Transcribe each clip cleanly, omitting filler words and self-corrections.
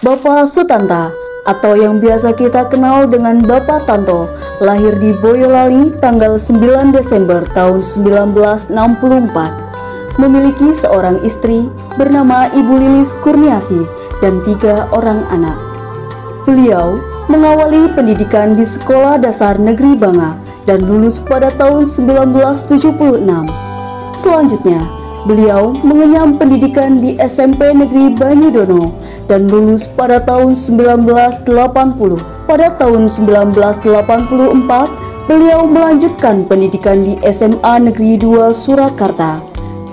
Bapak Sutanta atau yang biasa kita kenal dengan Bapak Tanto lahir di Boyolali tanggal 9 Desember tahun 1964. Memiliki seorang istri bernama Ibu Lilis Kurniasi dan 3 orang anak. Beliau mengawali pendidikan di Sekolah Dasar Negeri Banga dan lulus pada tahun 1976. Selanjutnya, beliau mengenyam pendidikan di SMP Negeri Banyudono dan lulus pada tahun 1980. Pada tahun 1984, beliau melanjutkan pendidikan di SMA Negeri 2 Surakarta.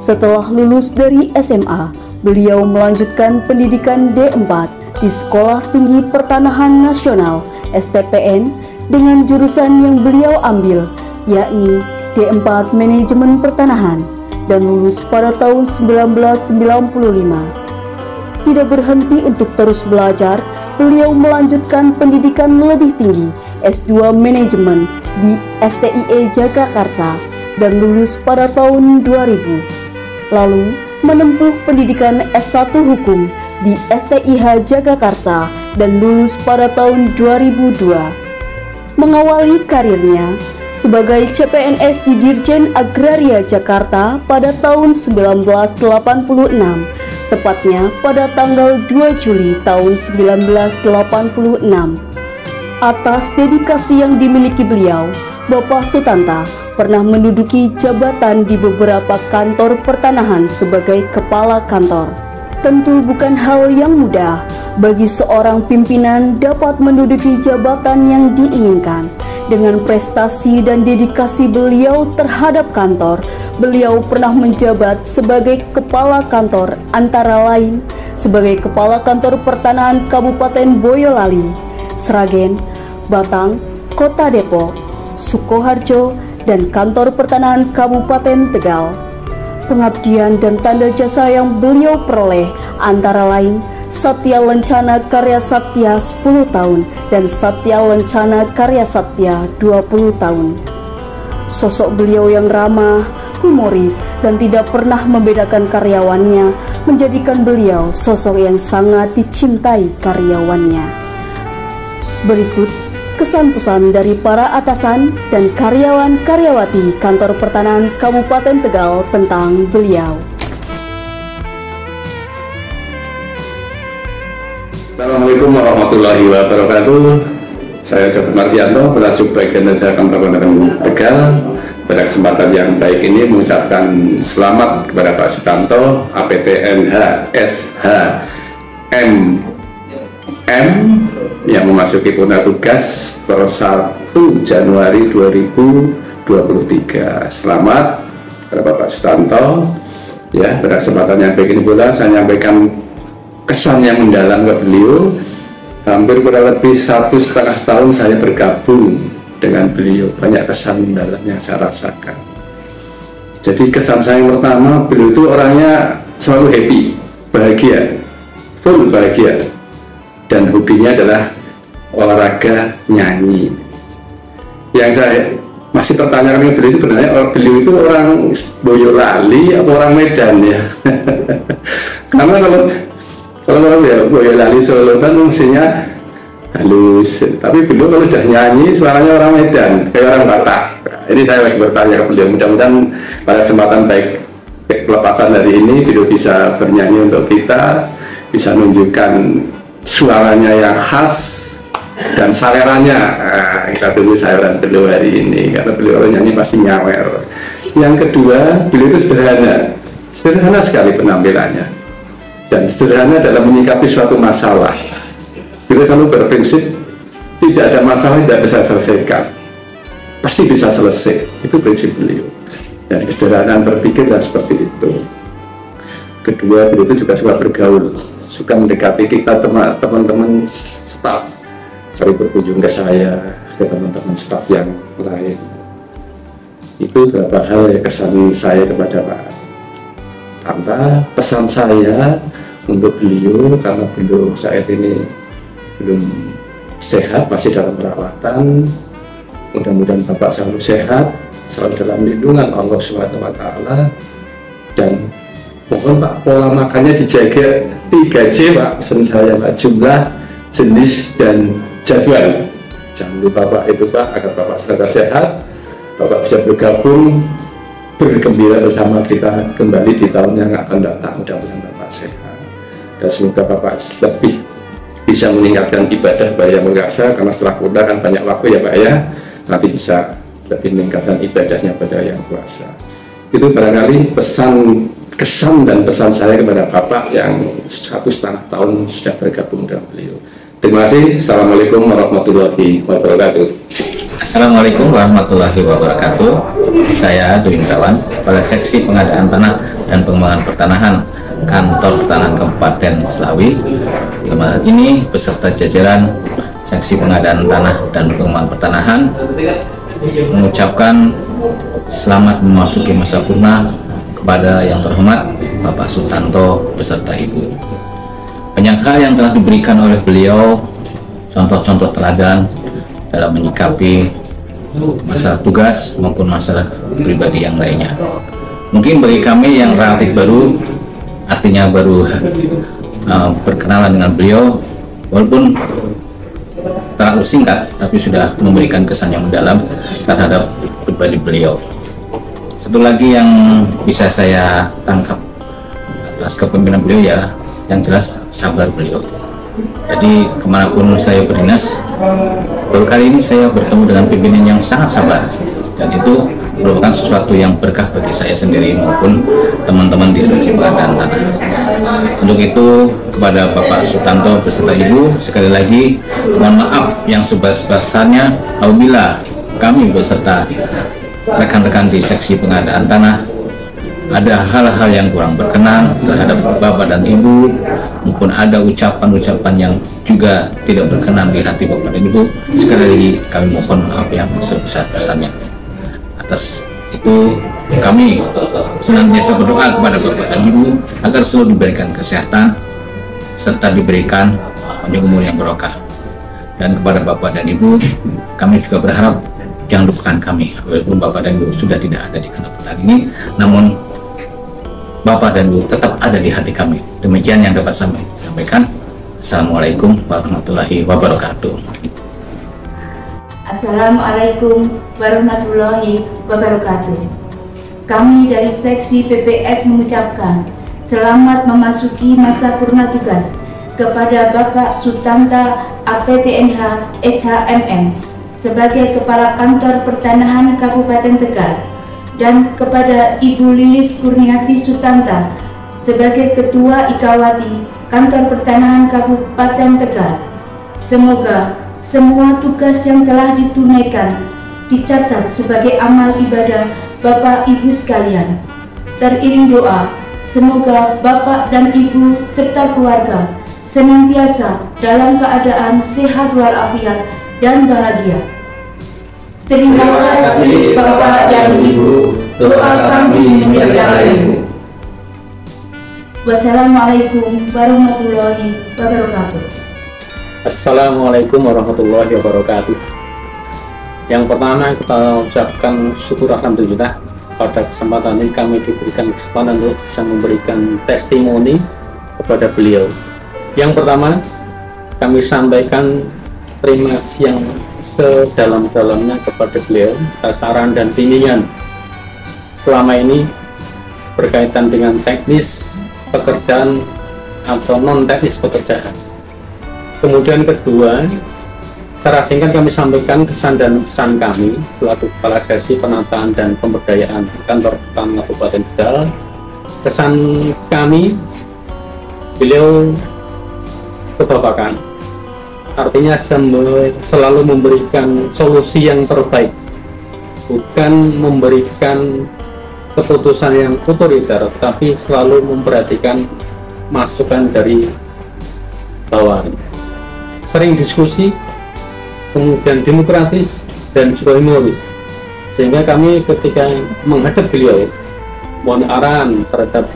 Setelah lulus dari SMA, beliau melanjutkan pendidikan D4 di Sekolah Tinggi Pertanahan Nasional (STPN) dengan jurusan yang beliau ambil, yakni D4 Manajemen Pertanahan, dan lulus pada tahun 1995. Tidak berhenti untuk terus belajar, beliau melanjutkan pendidikan lebih tinggi S2 Manajemen di STIE Jagakarsa dan lulus pada tahun 2000. Lalu menempuh pendidikan S1 Hukum di STIH Jagakarsa dan lulus pada tahun 2002. Mengawali karirnya sebagai CPNS di Dirjen Agraria Jakarta pada tahun 1986, tepatnya pada tanggal 2 Juli tahun 1986. Atas dedikasi yang dimiliki beliau, Bapak Sutanta pernah menduduki jabatan di beberapa kantor pertanahan sebagai kepala kantor. Tentu bukan hal yang mudah bagi seorang pimpinan dapat menduduki jabatan yang diinginkan. Dengan prestasi dan dedikasi beliau terhadap kantor, beliau pernah menjabat sebagai kepala kantor antara lain sebagai Kepala Kantor Pertanahan Kabupaten Boyolali, Sragen, Batang, Kota Depok, Sukoharjo, dan Kantor Pertanahan Kabupaten Tegal. Pengabdian dan tanda jasa yang beliau peroleh antara lain Satya Lencana Karya Satya 10 tahun dan Satya Lencana Karya Satya 20 tahun. Sosok beliau yang ramah, humoris, dan tidak pernah membedakan karyawannya menjadikan beliau sosok yang sangat dicintai karyawannya. Berikut kesan-pesan dari para atasan dan karyawan-karyawati Kantor Pertanahan Kabupaten Tegal tentang beliau. Assalamualaikum warahmatullahi wabarakatuh. Saya Joko Mardianto, Penasihat Bagian Desa Kantor Pertanahan Tegal. Pada kesempatan yang baik ini mengucapkan selamat kepada Pak Sutanto, APTNH SH MM yang memasuki purna tugas per 1 Januari 2023. Selamat kepada Bapak Sutanto. Ya, pada kesempatan yang baik ini pula saya menyampaikan kesan yang mendalam ke beliau. Hampir kurang lebih 1,5 tahun saya bergabung dengan beliau, banyak kesan mendalam yang saya rasakan. Jadi kesan saya yang pertama, beliau itu orangnya selalu happy, bahagia, full bahagia, dan hobinya adalah olahraga nyanyi. Yang saya masih pertanyakan beliau itu sebenarnya beliau itu orang Boyolali atau orang Medan ya? Karena kalau ya Boyolali Solo kan fungsinya halus, tapi beliau kalau sudah nyanyi suaranya orang Medan, kayak orang Batak. Ini saya lagi bertanya ke beliau, mudah-mudahan pada kesempatan baik pelepasan dari ini beliau bisa bernyanyi untuk kita, bisa menunjukkan suaranya yang khas dan saleranya. Kita tunggu sayaran beliau hari ini, karena beliau nyanyi pasti nyawer. Yang kedua, beliau itu sederhana sekali penampilannya, dan sederhana dalam menyikapi suatu masalah. Beliau selalu berprinsip tidak ada masalah yang tidak bisa selesaikan, pasti bisa selesai. Itu prinsip beliau, dan kesederhanaan berpikir dan seperti itu. Kedua, beliau itu juga suka bergaul, suka mendekati kita teman-teman staf, sering berkunjung ke saya, ke teman-teman staf yang lain. Itu beberapa hal kesan saya kepada Pak Tanta. Pesan saya untuk beliau, karena beliau saat ini belum sehat, masih dalam perawatan, mudah-mudahan Bapak selalu sehat, selalu dalam lindungan Allah SWT, dan mohon Pak pola makannya dijaga 3J Pak, pesan saya Pak, jumlah, jenis, dan jadwal. Jangan lupa Pak itu Pak, agar Bapak segera sehat, Bapak bisa bergabung bergembira bersama kita kembali di tahun yang akan datang. Mudah-mudahan Bapak sehat dan semoga Bapak lebih bisa meningkatkan ibadah Yang Mengasa, karena setelah Corona kan banyak waktu ya Pak ya, nanti bisa lebih meningkatkan ibadahnya pada Yang Kuasa. Itu barangkali kesan dan pesan saya kepada Bapak yang 1,5 tahun sudah bergabung dengan beliau. Terima kasih. Assalamualaikum warahmatullahi wabarakatuh. Assalamualaikum warahmatullahi wabarakatuh. Saya Dwi Indrawan, Kepala Seksi Pengadaan Tanah dan Pengembangan Pertanahan Kantor Pertanahan Kabupaten Slawi. Dalam hal ini beserta jajaran Seksi Pengadaan Tanah dan Pengembangan Pertanahan mengucapkan selamat memasuki masa purna kepada yang terhormat Bapak Sutanto beserta Ibu. Banyak hal yang telah diberikan oleh beliau, contoh-contoh teladan dalam menyikapi masalah tugas maupun masalah pribadi yang lainnya. Mungkin bagi kami yang relatif baru, artinya baru berkenalan dengan beliau, walaupun terlalu singkat, tapi sudah memberikan kesan yang mendalam terhadap pribadi beliau. Satu lagi yang bisa saya tangkap atas kepemimpinan beliau, ya yang jelas sabar beliau. Jadi kemanapun saya berdinas, baru kali ini saya bertemu dengan pimpinan yang sangat sabar, dan itu merupakan sesuatu yang berkah bagi saya sendiri maupun teman-teman di Seksi Pengadaan Tanah. Untuk itu kepada Bapak Sutanto beserta Ibu, sekali lagi mohon maaf yang sebesar-besarnya apabila kami beserta rekan-rekan di Seksi Pengadaan Tanah ada hal-hal yang kurang berkenan terhadap Bapak dan Ibu, maupun ada ucapan-ucapan yang juga tidak berkenan di hati Bapak dan Ibu. Sekali lagi kami mohon maaf yang sebesar-besarnya. Atas itu kami senantiasa berdoa kepada Bapak dan Ibu agar selalu diberikan kesehatan serta diberikan panjang umur yang barokah. Dan kepada Bapak dan Ibu, kami juga berharap jangan lupakan kami, walaupun Bapak dan Ibu sudah tidak ada di kantor pertanian ini, namun Bapak dan Ibu tetap ada di hati kami. Demikian yang dapat saya sampaikan. Assalamualaikum warahmatullahi wabarakatuh. Assalamualaikum warahmatullahi wabarakatuh. Kami dari Seksi PPS mengucapkan selamat memasuki masa purna tugas kepada Bapak Sutanta APTNH SHMM sebagai Kepala Kantor Pertanahan Kabupaten Tegal, dan kepada Ibu Lilis Kurniasi Sutanta sebagai Ketua Ikawati Kantor Pertanahan Kabupaten Tegal. Semoga semua tugas yang telah ditunaikan dicatat sebagai amal ibadah Bapak Ibu sekalian. Teriring doa, semoga Bapak dan Ibu serta keluarga senantiasa dalam keadaan sehat walafiat dan bahagia. Terima kasih Bapak dan Ibu, doa kami menyertai. Wassalamualaikum warahmatullahi wabarakatuh. Assalamualaikum warahmatullahi wabarakatuh. Yang pertama kita ucapkan syukur alhamdulillah pada kesempatan ini kami diberikan kesempatan untuk bisa memberikan testimoni kepada beliau. Yang pertama kami sampaikan terima kasih yang sedalam-dalamnya kepada beliau atas saran dan bimbingan selama ini berkaitan dengan teknis pekerjaan atau non teknis pekerjaan. Kemudian kedua, secara singkat kami sampaikan kesan dan pesan kami selaku Kepala Seksi Penataan dan Pemberdayaan Kantor Pertanahan Kabupaten Tegal. Kesan kami, beliau kebapakan, artinya selalu memberikan solusi yang terbaik, bukan memberikan keputusan yang otoriter, tapi selalu memperhatikan masukan dari bawah. Sering diskusi, kemudian demokratis dan juga humoris, sehingga kami ketika menghadap beliau mohon arahan terhadap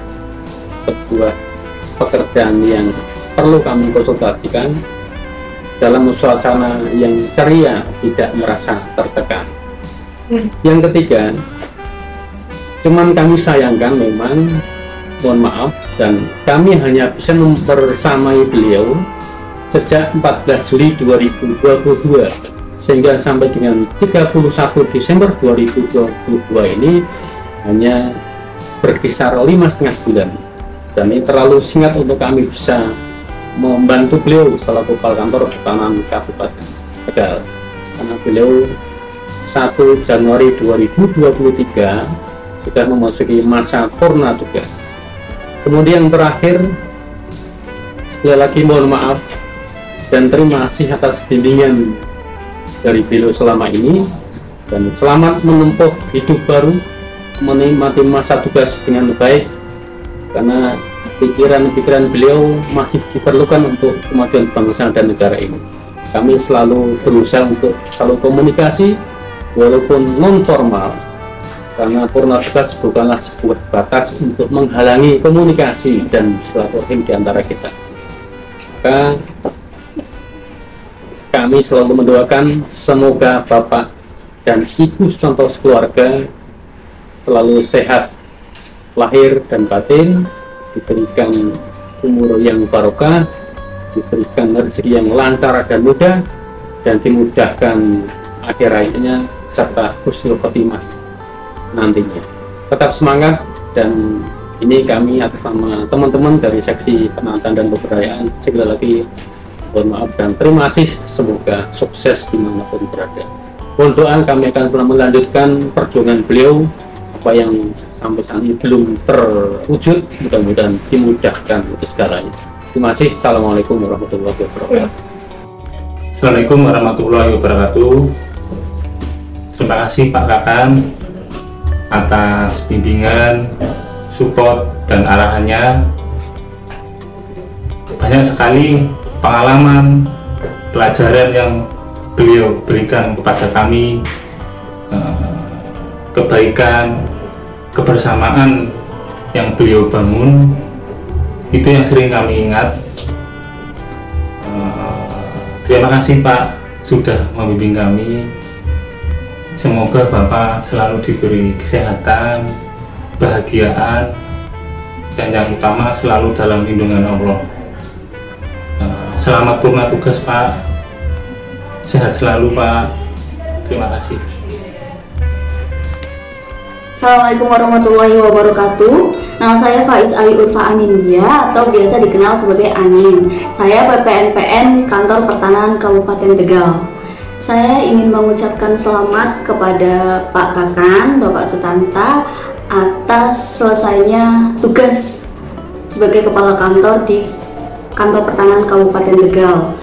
sebuah pekerjaan yang perlu kami konsultasikan dalam suasana yang ceria, tidak merasa tertekan. Yang ketiga, cuman kami sayangkan memang mohon maaf, dan kami hanya bisa mempersamai beliau sejak 14 Juli 2022 sehingga sampai dengan 31 Desember 2022 ini hanya berkisar 5,5 bulan, dan ini terlalu singkat untuk kami bisa membantu beliau selaku Kepala Kantor Pertanahan Kabupaten Tegal, karena beliau 1 Januari 2023 sudah memasuki masa purna tugas. Kemudian terakhir, sekali lagi mohon maaf dan terima kasih atas bimbingan dari beliau selama ini, dan selamat menempuh hidup baru, menikmati masa tugas dengan baik, karena pikiran-pikiran beliau masih diperlukan untuk kemajuan bangsa dan negara ini. Kami selalu berusaha untuk selalu komunikasi walaupun non formal, karena purna tugas bukanlah sebuah batas untuk menghalangi komunikasi dan silaturahim di antara kita. Maka kami selalu mendoakan semoga Bapak dan Ibu Sutanto sekeluarga selalu sehat lahir dan batin, diberikan umur yang barokah, diberikan rezeki yang lancar dan mudah, dan dimudahkan akhir hayatnya serta husnul khotimah nantinya. Tetap semangat, dan ini kami atas nama teman-teman dari seksi penantan dan kebudayaan sekali lagi mohon maaf dan terima kasih, semoga sukses dimanapun berada. Untuk kami akan selalu melanjutkan perjuangan beliau, apa yang sampai saat ini belum terwujud mudah-mudahan dimudahkan untuk segalanya. Terima kasih. Assalamualaikum warahmatullahi wabarakatuh. Assalamualaikum warahmatullahi wabarakatuh. Terima kasih Pak Kakan atas bimbingan, support, dan arahannya. Banyak sekali pengalaman, pelajaran yang beliau berikan kepada kami, kebaikan, kebersamaan yang beliau bangun, itu yang sering kami ingat. Terima kasih Pak sudah membimbing kami. Semoga Bapak selalu diberi kesehatan, kebahagiaan, dan yang utama selalu dalam lindungan Allah. Selamat purna tugas Pak. Sehat selalu Pak. Terima kasih. Assalamualaikum warahmatullahi wabarakatuh. Nama saya Faiz Ali Urfa Anindia atau biasa dikenal sebagai Anin. Saya PPNPN Kantor Pertanahan Kabupaten Tegal. Saya ingin mengucapkan selamat kepada Pak Kakan, Bapak Sutanta atas selesainya tugas sebagai Kepala Kantor di Kantor Pertanahan Kabupaten Tegal.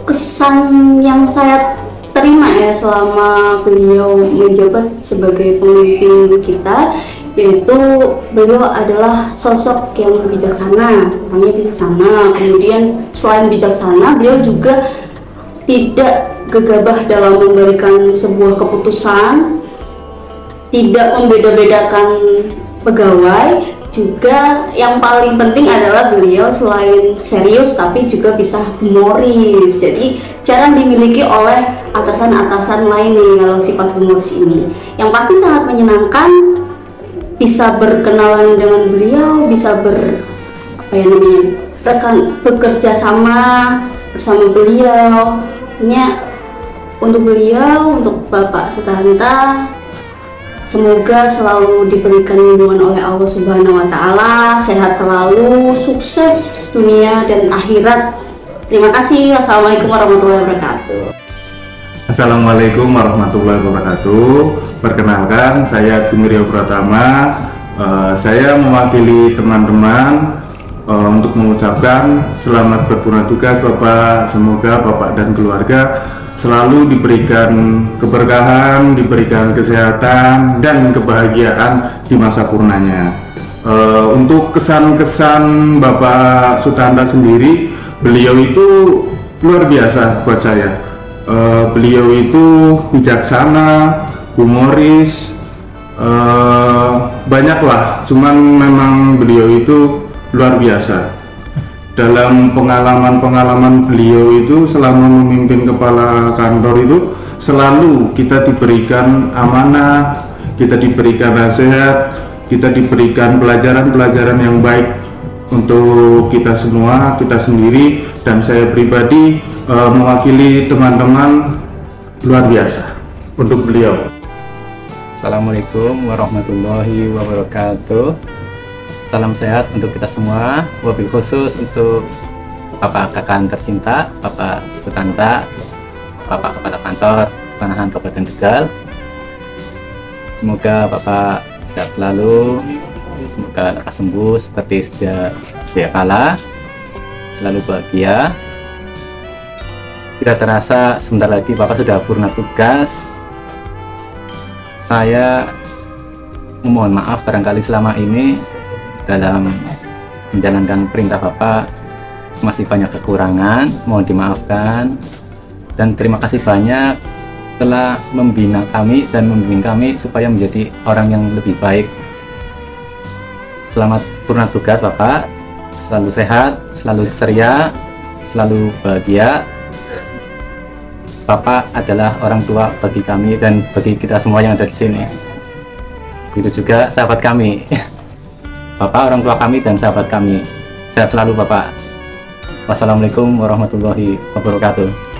Kesan yang saya terima ya selama beliau menjabat sebagai pemimpin kita, yaitu beliau adalah sosok yang bijaksana, orangnya bijaksana. Kemudian selain bijaksana, beliau juga tidak gegabah dalam memberikan sebuah keputusan, tidak membeda-bedakan pegawai. Juga yang paling penting adalah beliau selain serius tapi juga bisa humoris. Jadi jarang dimiliki oleh atasan-atasan lain nih kalau sifat humoris ini. Yang pasti sangat menyenangkan bisa berkenalan dengan beliau, bisa bekerja sama bersama beliau. Untuk beliau, untuk Bapak Sutanta, semoga selalu diberikan lindungan oleh Allah Subhanahu wa Ta'ala, sehat selalu, sukses dunia dan akhirat. Terima kasih. Assalamualaikum warahmatullahi wabarakatuh. Assalamualaikum warahmatullahi wabarakatuh. Perkenalkan, saya Gumirio Pratama. Saya mewakili teman-teman untuk mengucapkan selamat berpurna tugas Bapak. Semoga Bapak dan keluarga selalu diberikan keberkahan, diberikan kesehatan dan kebahagiaan di masa purnanya. Untuk kesan-kesan Bapak Sutanta sendiri, beliau itu luar biasa buat saya. Beliau itu bijaksana, humoris, banyaklah. Cuman memang beliau itu luar biasa. Dalam pengalaman-pengalaman beliau itu selama memimpin kepala kantor itu selalu kita diberikan amanah, kita diberikan nasihat, kita diberikan pelajaran-pelajaran yang baik untuk kita semua, kita sendiri, dan saya pribadi mewakili teman-teman luar biasa untuk beliau. Assalamualaikum warahmatullahi wabarakatuh. Salam sehat untuk kita semua, wabil khusus untuk Bapak Kakan tercinta, Bapak Sutanta, Bapak Kepala Kantor Panahan Kabupaten Tegal. Semoga Bapak sehat selalu, semoga lekas sembuh seperti sedia kala, selalu bahagia. Tidak terasa sebentar lagi Bapak sudah purna tugas. Saya mohon maaf barangkali selama ini dalam menjalankan perintah Bapak masih banyak kekurangan, mohon dimaafkan. Dan terima kasih banyak telah membina kami dan membimbing kami supaya menjadi orang yang lebih baik. Selamat purna tugas Bapak, selalu sehat, selalu ceria, selalu bahagia. Bapak adalah orang tua bagi kami dan bagi kita semua yang ada di sini. Begitu juga sahabat kami. Bapak orang tua kami dan sahabat kami. Sehat selalu Bapak. Wassalamualaikum warahmatullahi wabarakatuh.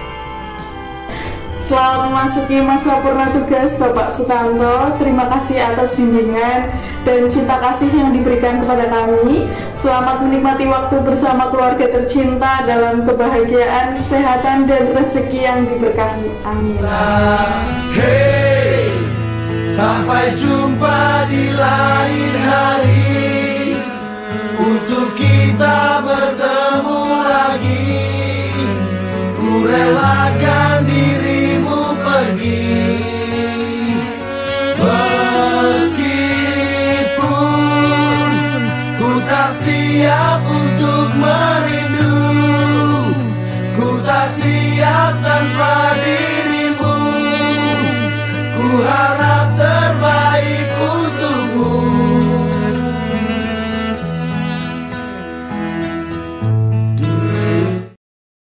Selamat memasuki masa purna tugas Bapak Sutanto. Terima kasih atas bimbingan dan cinta kasih yang diberikan kepada kami. Selamat menikmati waktu bersama keluarga tercinta dalam kebahagiaan, kesehatan, dan rezeki yang diberkahi. Amin. Hey, sampai jumpa di lain hari untuk kita bertemu lagi. Ku relakan dirimu pergi, meskipun ku tak siap untuk merindu, ku tak siap tanpa dirimu.